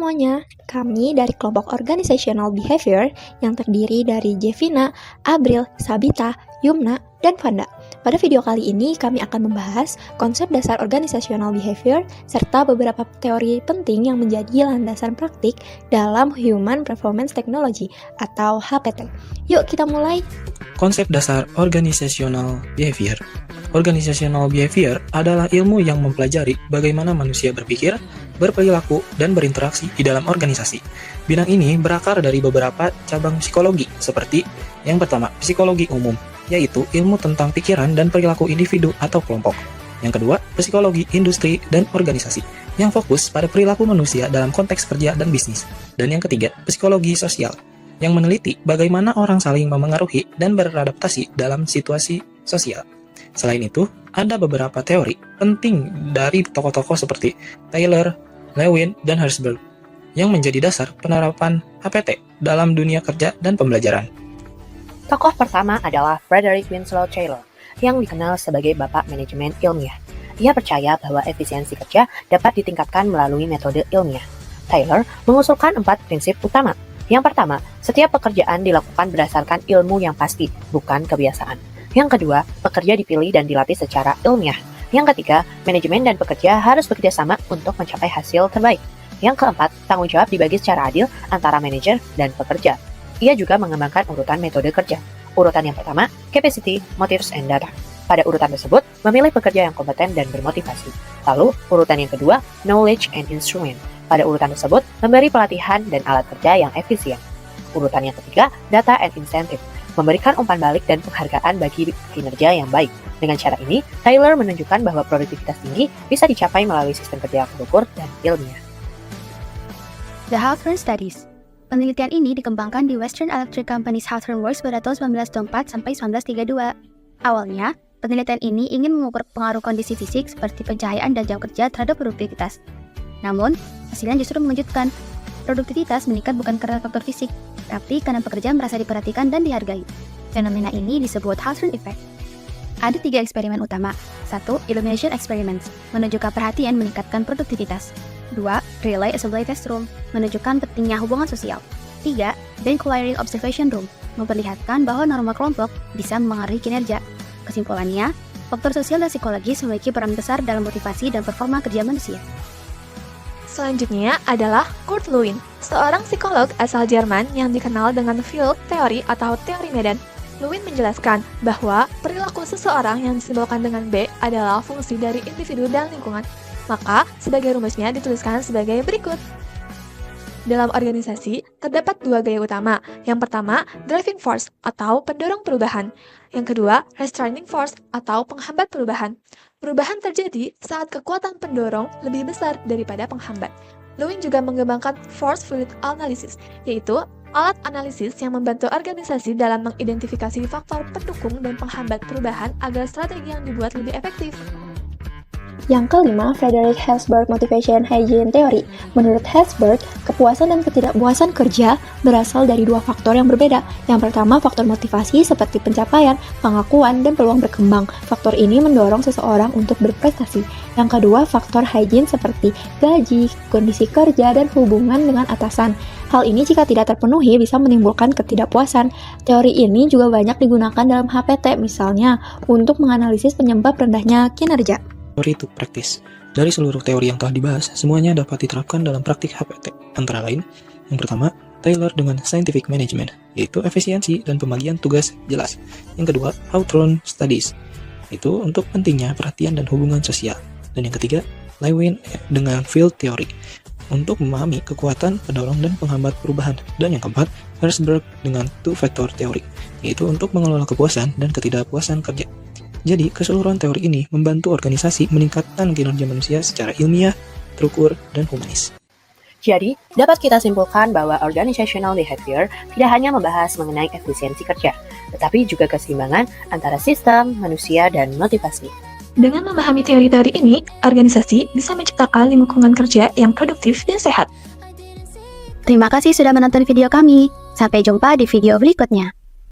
semuanya, kami dari kelompok Organizational Behavior yang terdiri dari Jevina, Abril, Sabita, Yumna, dan Vanda. Pada video kali ini kami akan membahas konsep dasar Organizational Behavior serta beberapa teori penting yang menjadi landasan praktik dalam Human Performance Technology atau HPT. Yuk kita mulai. Konsep dasar Organizational Behavior. Organizational Behavior adalah ilmu yang mempelajari bagaimana manusia berpikir, berperilaku, dan berinteraksi di dalam organisasi. Bidang ini berakar dari beberapa cabang psikologi, seperti yang pertama, psikologi umum, yaitu ilmu tentang pikiran dan perilaku individu atau kelompok. Yang kedua, psikologi industri dan organisasi, yang fokus pada perilaku manusia dalam konteks kerja dan bisnis. Dan yang ketiga, psikologi sosial, yang meneliti bagaimana orang saling memengaruhi dan beradaptasi dalam situasi sosial. Selain itu, ada beberapa teori penting dari tokoh-tokoh seperti Taylor, Lewin, dan Herzberg yang menjadi dasar penerapan HPT dalam dunia kerja dan pembelajaran. Tokoh pertama adalah Frederick Winslow Taylor, yang dikenal sebagai Bapak Manajemen Ilmiah. Ia percaya bahwa efisiensi kerja dapat ditingkatkan melalui metode ilmiah. Taylor mengusulkan 4 prinsip utama. Yang pertama, setiap pekerjaan dilakukan berdasarkan ilmu yang pasti, bukan kebiasaan. Yang kedua, pekerja dipilih dan dilatih secara ilmiah. Yang ketiga, manajemen dan pekerja harus bekerja sama untuk mencapai hasil terbaik. Yang keempat, tanggung jawab dibagi secara adil antara manajer dan pekerja. Ia juga mengembangkan urutan metode kerja. Urutan yang pertama, capacity, motives, and data. Pada urutan tersebut, memilih pekerja yang kompeten dan bermotivasi. Lalu, urutan yang kedua, knowledge and instrument. Pada urutan tersebut, memberi pelatihan dan alat kerja yang efisien. Urutan yang ketiga, data and incentive. Memberikan umpan balik dan penghargaan bagi kinerja yang baik. Dengan cara ini, Taylor menunjukkan bahwa produktivitas tinggi bisa dicapai melalui sistem kerja yang terukur dan ilmiah. The Hawthorne Studies. Penelitian ini dikembangkan di Western Electric Company's Hawthorne Works pada tahun 1924 sampai 1932. Awalnya, penelitian ini ingin mengukur pengaruh kondisi fisik seperti pencahayaan dan jam kerja terhadap produktivitas. Namun, hasilnya justru mengejutkan. Produktivitas meningkat bukan karena faktor fisik, tapi karena pekerja merasa diperhatikan dan dihargai. Fenomena ini disebut Hawthorne Effect. Ada 3 eksperimen utama. 1. Illumination Experiments, menunjukkan perhatian meningkatkan produktivitas. 2. Relay Assembly Test Room, menunjukkan pentingnya hubungan sosial. 3. Bank Clearing Observation Room, memperlihatkan bahwa norma kelompok bisa mengaruhi kinerja. Kesimpulannya, faktor sosial dan psikologis memiliki peran besar dalam motivasi dan performa kerja manusia. Selanjutnya adalah Kurt Lewin, seorang psikolog asal Jerman yang dikenal dengan field teori atau teori medan. Lewin menjelaskan bahwa perilaku seseorang yang disimbolkan dengan B adalah fungsi dari individu dan lingkungan. Maka, sebagai rumusnya dituliskan sebagai berikut. Dalam organisasi, terdapat 2 gaya utama. Yang pertama, driving force atau pendorong perubahan. Yang kedua, restraining force atau penghambat perubahan. Perubahan terjadi saat kekuatan pendorong lebih besar daripada penghambat. Lewin juga mengembangkan force field analysis, yaitu alat analisis yang membantu organisasi dalam mengidentifikasi faktor pendukung dan penghambat perubahan agar strategi yang dibuat lebih efektif. Yang kelima, Frederick Herzberg Motivation Hygiene Theory. Menurut Herzberg, kepuasan dan ketidakpuasan kerja berasal dari 2 faktor yang berbeda. Yang pertama, faktor motivasi seperti pencapaian, pengakuan, dan peluang berkembang. Faktor ini mendorong seseorang untuk berprestasi. Yang kedua, faktor hygiene seperti gaji, kondisi kerja, dan hubungan dengan atasan. Hal ini jika tidak terpenuhi bisa menimbulkan ketidakpuasan. Teori ini juga banyak digunakan dalam HPT, misalnya untuk menganalisis penyebab rendahnya kinerja. Teori to practice. Dari seluruh teori yang telah dibahas, semuanya dapat diterapkan dalam praktik HPT. Antara lain, yang pertama, Taylor dengan Scientific Management, yaitu efisiensi dan pembagian tugas jelas. Yang kedua, Hawthorne Studies, itu untuk pentingnya perhatian dan hubungan sosial. Dan yang ketiga, Lewin dengan Field Theory, untuk memahami kekuatan, pendorong, dan penghambat perubahan. Dan yang keempat, Herzberg dengan Two Factor Theory, yaitu untuk mengelola kepuasan dan ketidakpuasan kerja. Jadi, keseluruhan teori ini membantu organisasi meningkatkan kinerja manusia secara ilmiah, terukur, dan humanis. Jadi, dapat kita simpulkan bahwa organizational behavior tidak hanya membahas mengenai efisiensi kerja, tetapi juga keseimbangan antara sistem, manusia, dan motivasi. Dengan memahami teori-teori ini, organisasi bisa menciptakan lingkungan kerja yang produktif dan sehat. Terima kasih sudah menonton video kami. Sampai jumpa di video berikutnya.